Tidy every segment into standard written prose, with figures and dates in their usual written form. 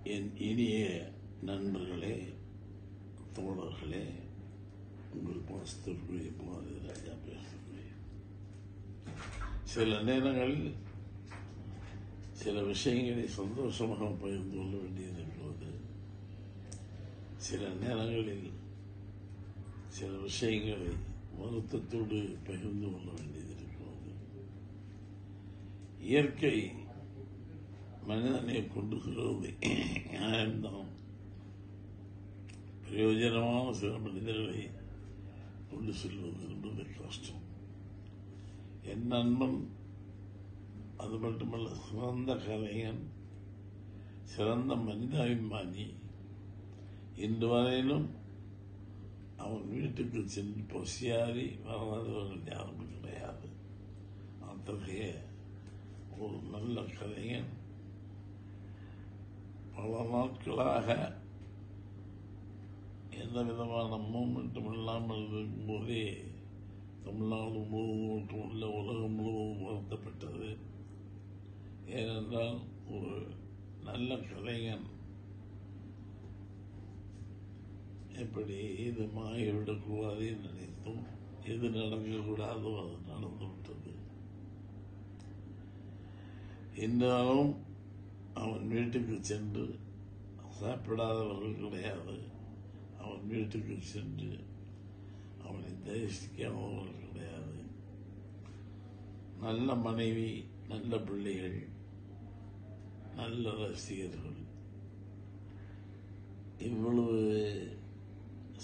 என் இனிய நண்பர்களே, தோழர்களே, உங்கள் பாஸ்தருக்குரிய பாரதி ராஜா பேசுகிறேன். சில நேரங்களில் சில விஷயங்களை சந்தோஷமாக பகிர்ந்து கொள்ள வேண்டியிருக்கிறது. சில நேரங்களில் சில விஷயங்களை வருத்தத்தோடு பகிர்ந்து கொள்ள வேண்டியதிருக்கிறது. இயற்கை மனிதனை கொண்டு செல்வது நியாயம்தான். பிரயோஜனமான சில மனிதர்களை கொண்டு செல்வது என்பது கஷ்டம். என் நண்பன், அது மட்டுமல்ல, சிறந்த கலைஞன், சிறந்த மனிதாபிமானி, இன்று வரையிலும் அவன் வீட்டுக்கு சென்று பசியாரி வராதவர்கள் யாரும் கிடையாது. அத்தகைய ஒரு நல்ல கலைஞன் பல நாட்களாக எந்த விதமான மூமெண்ட்டும் இல்லாமல் இருக்கும்போதே தமிழ்நாடு முழுவதும் உள்ள உலகம் முழுவதும் வருத்தப்பட்டது. ஏனென்றால் ஒரு நல்ல கலைஞன் எப்படி இது மாறிவிடக்கூடாது நினைத்தும் எது நடக்கக்கூடாதோ அது நடந்துவிட்டது. இருந்தாலும் அவன் வீட்டுக்கு சென்று சாப்பிடாதவர்கள் கிடையாது. அவன் வீட்டுக்கு சென்று அவனை தரிசிக்காதவர்கள் கிடையாது. நல்ல மனைவி, நல்ல பிள்ளைகள், நல்ல ரசிகர்கள். இவ்வளவு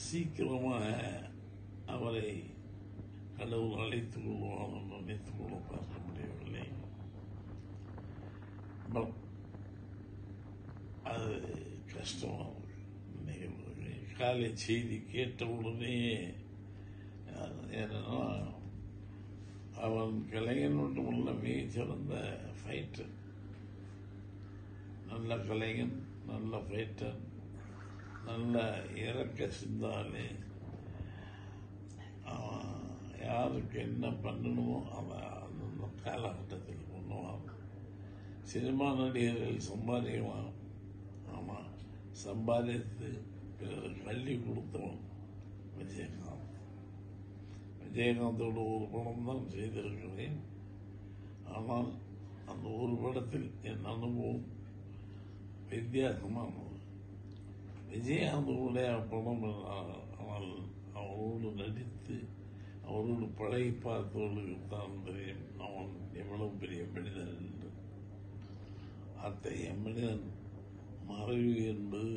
சீக்கிரமாக அவரை கடவுள் அழைத்துக் கொள்வான் நினைத்துக் கொள்ள பார்க்க முடியவில்லை. அது கஷ்டமான நிகழ்வு. காலை செய்தி கேட்டவுடனே, ஏன்னா அவன் கலைஞன் மட்டுமல்ல, மிகச் சிறந்த ஃபைட்டர். நல்ல கலைஞன், நல்ல ஃபைட்டர், நல்ல இறக்க சிந்தாலே. யாருக்கு என்ன பண்ணணுமோ அவன் அந்த காலகட்டத்தில் பண்ணுவான். சினிமா நடிகர்கள் சம்பாதிக்கலாம், ஆமாம், சம்பாதித்து பிறருக்கு அள்ளி கொடுத்தவன் விஜயகாந்த். விஜயகாந்தோட ஒரு படம் தான் செய்திருக்கிறேன். ஆனால் அந்த ஒரு படத்தில் என் அனுபவம் வித்தியாசமானது. விஜயகாந்தோடைய படம், ஆனால் அவரோடு நடித்து அவரோடு பழகி பார்த்தவர்களுக்கு தான் தெரியும் அவன் எவ்வளவு பெரிய மனிதன் என்று. அத்தகைய மனிதன் மறைவு என்பது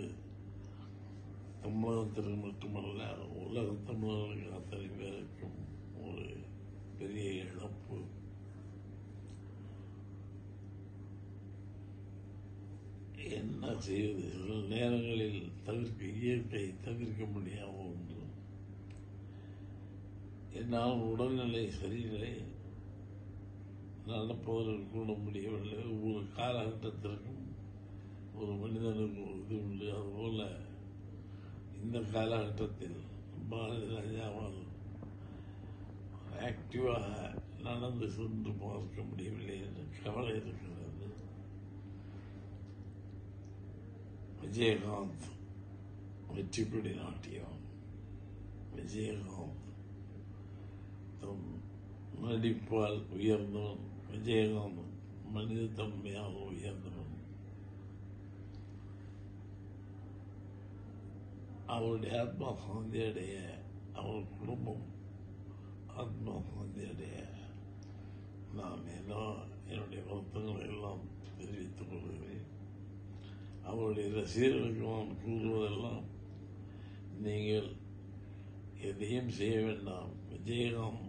தமிழகத்திற்கு மட்டுமல்ல, உலக தமிழர்களுக்கு அத்தனை பேருக்கும் ஒரு பெரிய இழப்பு. என்ன செய்வது? சில நேரங்களில் இயற்கை தவிர்க்க முடியாத ஒன்று. என்னால் உடல்நிலை சரியில்லை, நடப்பவர்கள் கூட முடியவில்லை. ஒவ்வொரு காலகட்டத்திற்கும் ஒரு மனிதனுக்கு ஒரு இது உண்டு. அதுபோல இந்த காலகட்டத்தில் பாரதி ராஜாவால் ஆக்டிவாக நடந்து சென்று பார்க்க முடியவில்லை என்று கவலை இருக்கிறது. விஜயகாந்த் வெற்றிப்படி நாட்டியம். விஜயகாந்த் தம் நடிப்பால் உயர்ந்தவன். விஜயகாந்த் மனித தன்மையாக உயர்ந்தவன். அவருடைய ஆத்மா சாந்தி அடைய, அவர் குடும்பம் ஆத்மா சாந்தி அடைய நான் என்னுடைய வருத்தங்களை எல்லாம் தெரிவித்துக் கொள்கிறேன். அவருடைய ரசிகர்களுக்கு நான் கூறுவதெல்லாம், நீங்கள் எதையும் செய்ய வேண்டாம். விஜயகாந்த்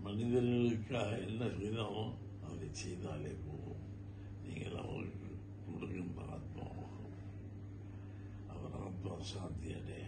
மனிதர்களுக்காக என்ன செய்தாலும் அதை செய்தாலே போதும். நீங்கள் அவருக்கு கொடுக்கின்ற ஆத்மாவாகும். அவர் ஆத்மா சாந்தி அடைய